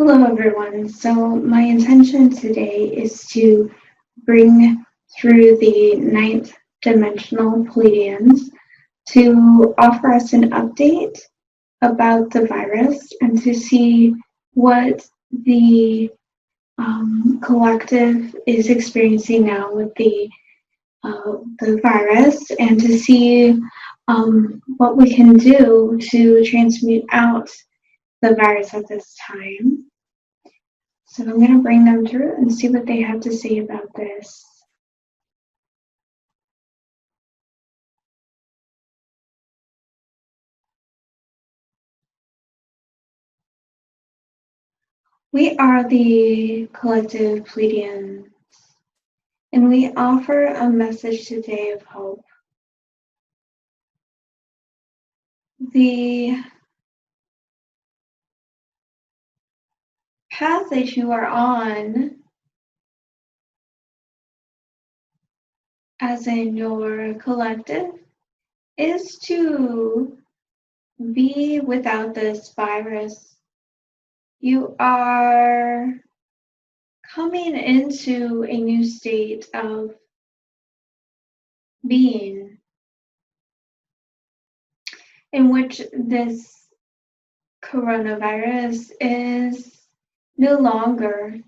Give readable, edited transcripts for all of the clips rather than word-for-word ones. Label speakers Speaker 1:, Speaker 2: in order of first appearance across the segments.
Speaker 1: Hello, everyone. So, my intention today is to bring through the ninth dimensional Pleiadians to offer us an update about the virus and to see what the collective is experiencing now with the virus, and to see what we can do to transmute out the virus at this time. So I'm going to bring them through and see what they have to say about this. We are the collective Pleiadians, and we offer a message today of hope. The path that you are on, as in your collective, is to be without this virus. You are coming into a new state of being in which this coronavirus is no longer.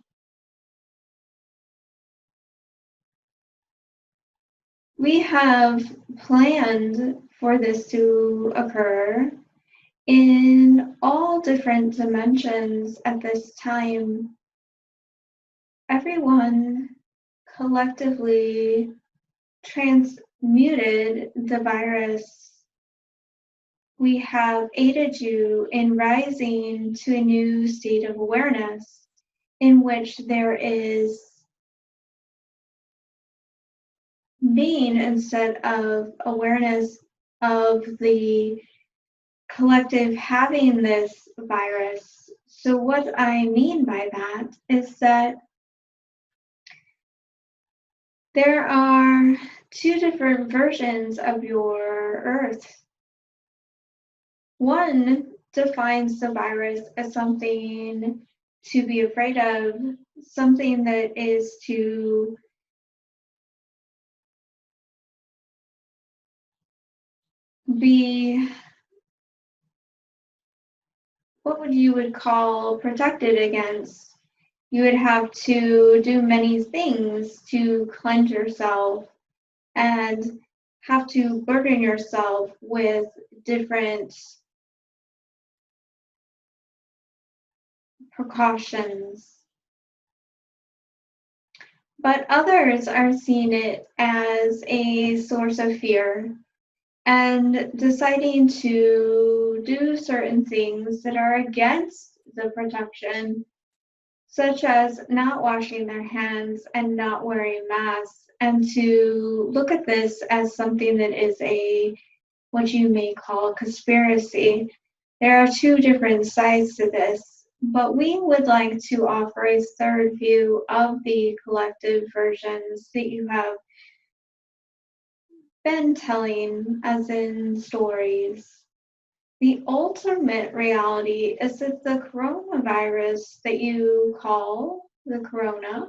Speaker 1: We have planned for this to occur in all different dimensions at this time. Everyone collectively transmuted the virus. We have aided you in rising to a new state of awareness in which there is being instead of awareness of the collective having this virus. So what I mean by that is that there are two different versions of your Earth. One defines the virus as something to be afraid of, something that is to be what you would call protected against. You would have to do many things to cleanse yourself and have to burden yourself with different precautions. But others are seeing it as a source of fear and deciding to do certain things that are against the protection, such as not washing their hands and not wearing masks, and to look at this as something that is what you may call conspiracy. There are two different sides to this, but we would like to offer a third view of the collective versions that you have been telling, as in stories. The ultimate reality is that the coronavirus that you call the corona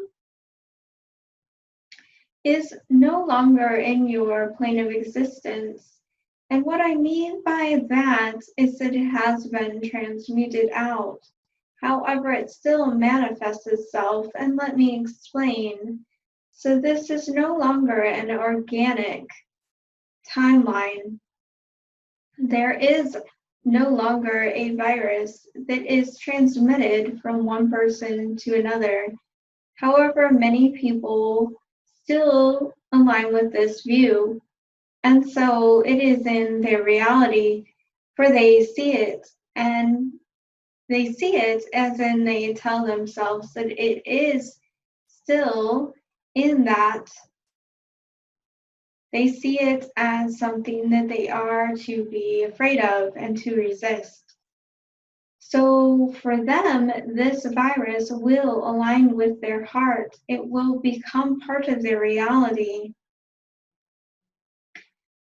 Speaker 1: is no longer in your plane of existence. And what I mean by that is that it has been transmuted out. However, it still manifests itself, and let me explain. So this is no longer an organic timeline. There is no longer a virus that is transmitted from one person to another. However, many people still align with this view, and so it is in their reality, for they see it, and they see it as in they tell themselves that it is still in that. They see it as something that they are to be afraid of and to resist. So for them, this virus will align with their heart. It will become part of their reality.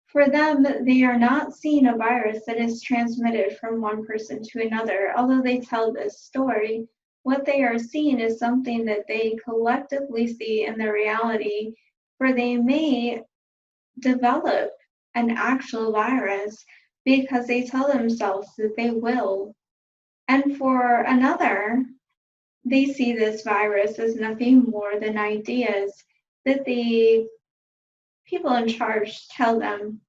Speaker 1: For them, they are not seeing a virus that is transmitted from one person to another, although they tell this story. What they are seeing is something that they collectively see in their reality, where they may develop an actual virus because they tell themselves that they will. And for another, they see this virus as nothing more than ideas that the people in charge tell them.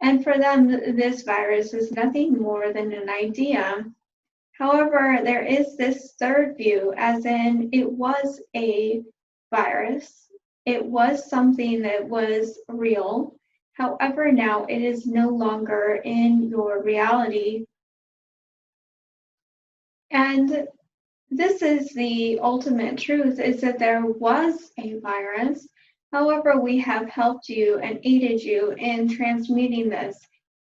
Speaker 1: And for them, this virus is nothing more than an idea. However, there is this third view, as in it was a virus, it was something that was real. However, now it is no longer in your reality. And this is the ultimate truth, is that there was a virus. However, we have helped you and aided you in transmuting this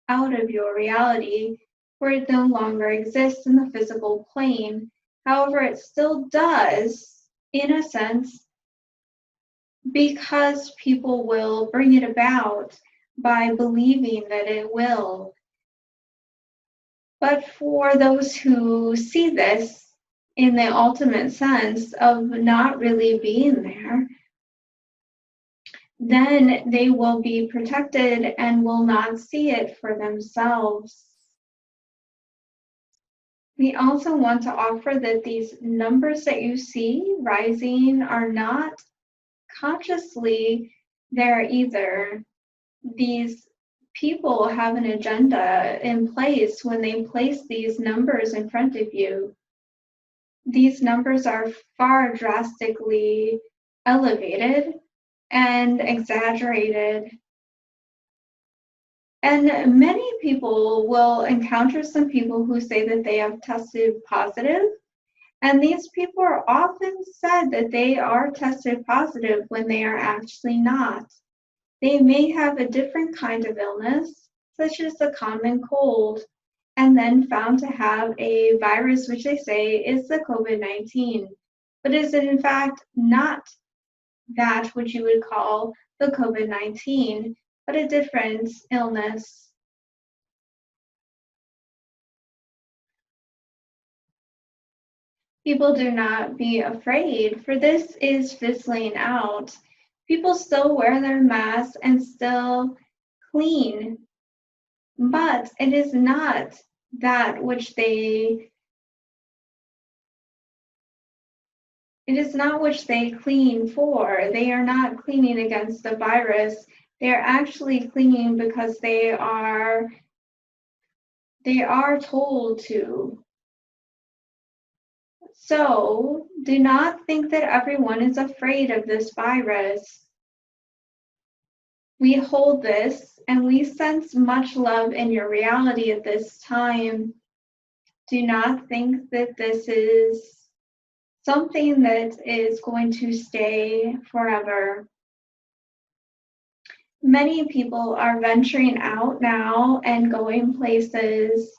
Speaker 1: out of your reality, where it no longer exists in the physical plane. However, it still does, in a sense, because people will bring it about by believing that it will. But for those who see this in the ultimate sense of not really being there, then they will be protected and will not see it for themselves. We also want to offer that these numbers that you see rising are not consciously there either. These people have an agenda in place when they place these numbers in front of you. These numbers are far drastically elevated and exaggerated. And many people will encounter some people who say that they have tested positive, and these people are often said that they are tested positive when they are actually not. They may have a different kind of illness, such as the common cold, and then found to have a virus which they say is the COVID-19, but is in fact not that which you would call the COVID-19, but a different illness. People do not be afraid, for this is fizzling out. People still wear their masks and still clean, but it is not that which they clean for. They are not cleaning against the virus. They are actually cleaning because they are told to. So do not think that everyone is afraid of this virus. We hold this and we sense much love in your reality at this time. Do not think that this is something that is going to stay forever. Many people are venturing out now and going places,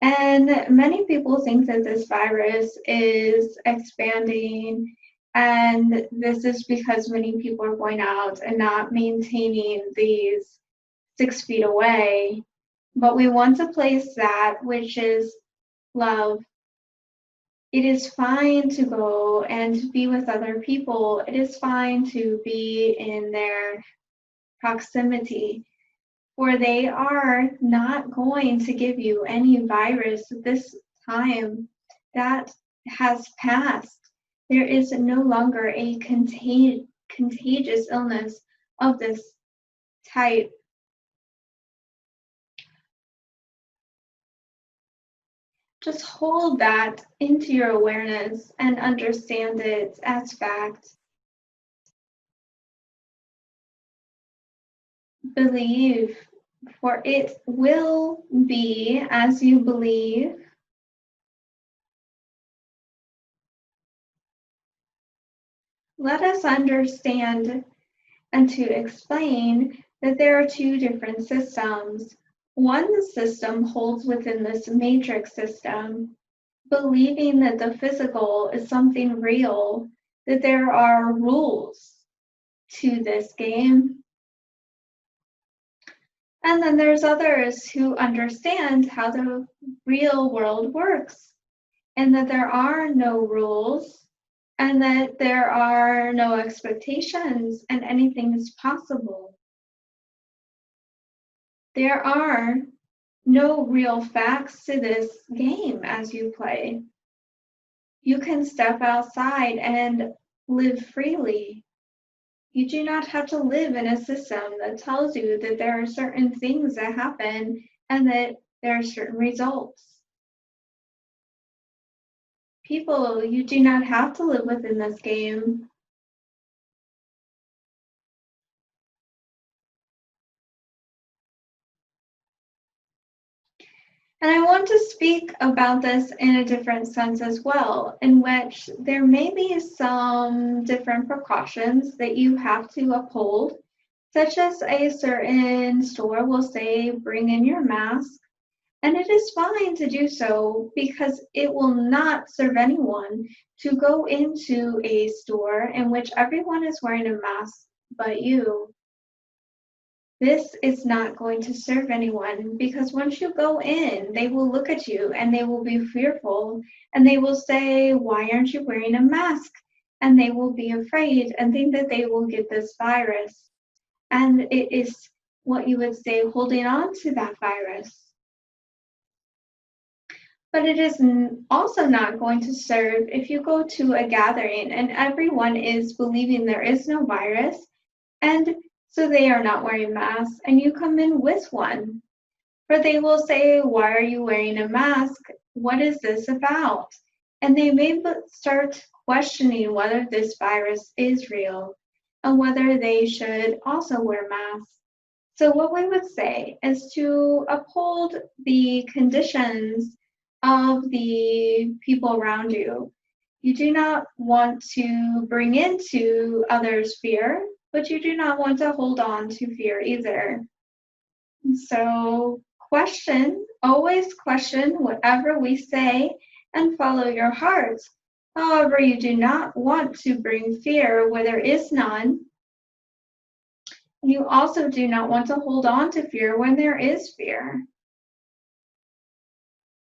Speaker 1: and many people think that this virus is expanding, and this is because many people are going out and not maintaining these 6 feet away. But we want to place that which is love. It is fine to go and to be with other people. It is fine to be in their proximity, for they are not going to give you any virus at this time. That has passed. There is no longer a contagious illness of this type. Just hold that into your awareness and understand it as fact. Believe, for it will be as you believe. Let us understand and to explain that there are two different systems. One system holds within this matrix system, believing that the physical is something real, that there are rules to this game. And then there's others who understand how the real world works. and that there are no rules, and that there are no expectations, and anything is possible. There are no real facts to this game as you play. You can step outside and live freely. You do not have to live in a system that tells you that there are certain things that happen and that there are certain results. People, you do not have to live within this game. And I want to speak about this in a different sense as well, in which there may be some different precautions that you have to uphold, such as a certain store will say, bring in your mask. And it is fine to do so because it will not serve anyone to go into a store in which everyone is wearing a mask but you. This is not going to serve anyone because once you go in, they will look at you and they will be fearful and they will say, why aren't you wearing a mask? And they will be afraid and think that they will get this virus. And it is what you would say holding on to that virus. But it is also not going to serve if you go to a gathering and everyone is believing there is no virus, and so they are not wearing masks, and you come in with one. For they will say, why are you wearing a mask? What is this about? And they may start questioning whether this virus is real and whether they should also wear masks. So what we would say is to uphold the conditions of the people around you. You do not want to bring into others fear, but you do not want to hold on to fear either. So always question whatever we say and follow your heart. However, you do not want to bring fear where there is none. You also do not want to hold on to fear when there is fear.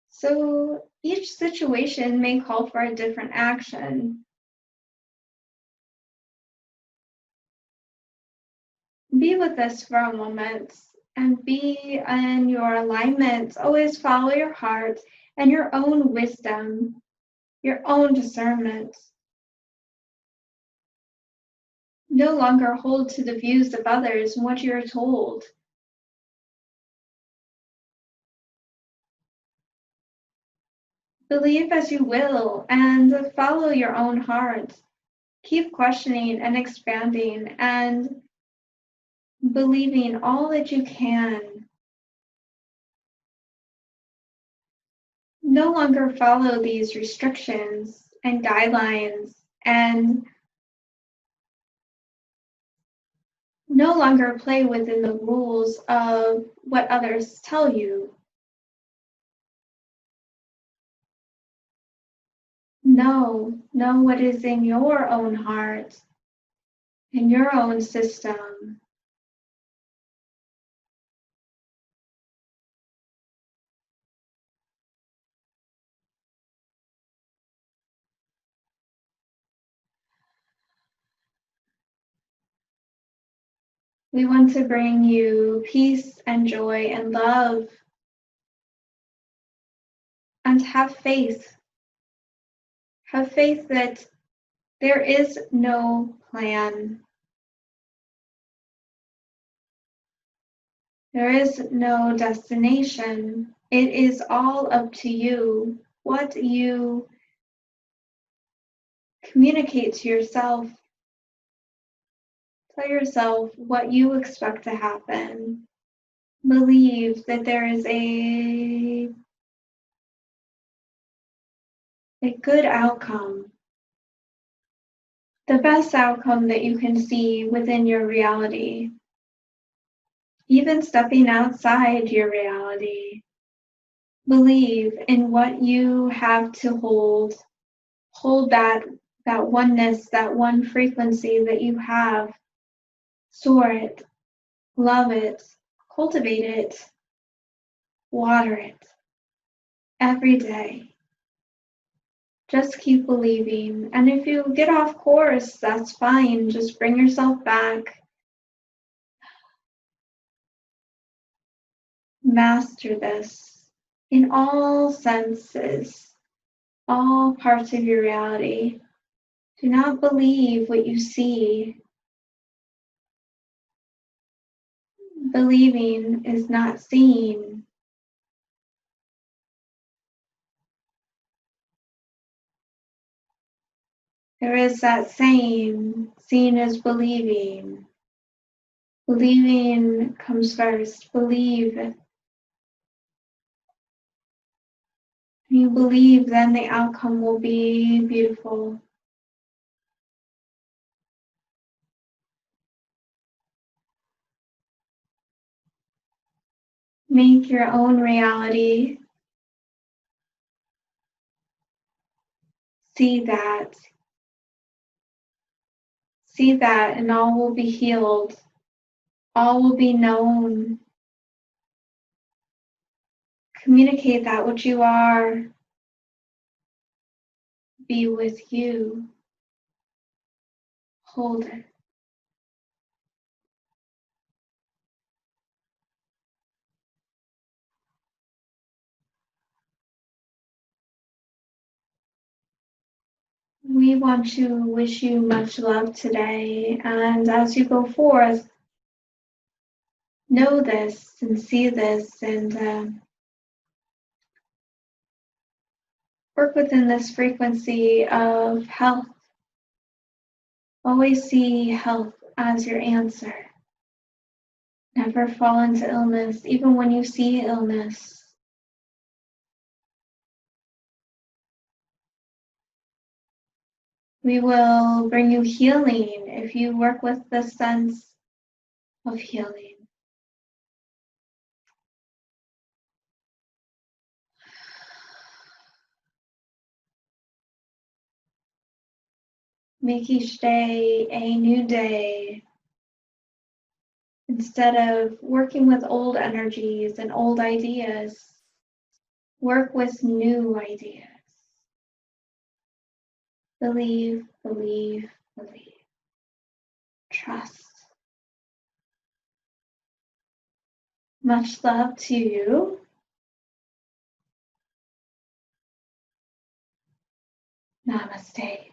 Speaker 1: So each situation may call for a different action. Be with this for a moment and be in your alignment. Always follow your heart and your own wisdom, your own discernment. No longer hold to the views of others and what you're told. Believe as you will and follow your own heart. Keep questioning and expanding and believing all that you can. No longer follow these restrictions and guidelines and no longer play within the rules of what others tell you. Know what is in your own heart, in your own system. We want to bring you peace and joy and love, and have faith. Have faith that there is no plan. There is no destination. It is all up to you, what you communicate to yourself. Tell yourself what you expect to happen. Believe that there is a good outcome, the best outcome that you can see within your reality. Even stepping outside your reality, believe in what you have to hold. Hold that oneness, that one frequency that you have. Soar it, love it, cultivate it, water it every day. Just keep believing. And if you get off course, that's fine. Just bring yourself back. Master this in all senses, all parts of your reality. Do not believe what you see. Believing is not seeing. There is that saying, seeing is believing. Believing comes first. Believe. You believe, then the outcome will be beautiful. Make your own reality. See that. See that, and all will be healed. All will be known. Communicate that which you are. Be with you. Hold it. We want to wish you much love today, and as you go forth, know this and see this, and work within this frequency of health. Always see health as your answer. Never fall into illness, even when you see illness. We will bring you healing if you work with the sense of healing. Make each day a new day. Instead of working with old energies and old ideas, work with new ideas. Believe, believe, believe. Trust. Much love to you. Namaste.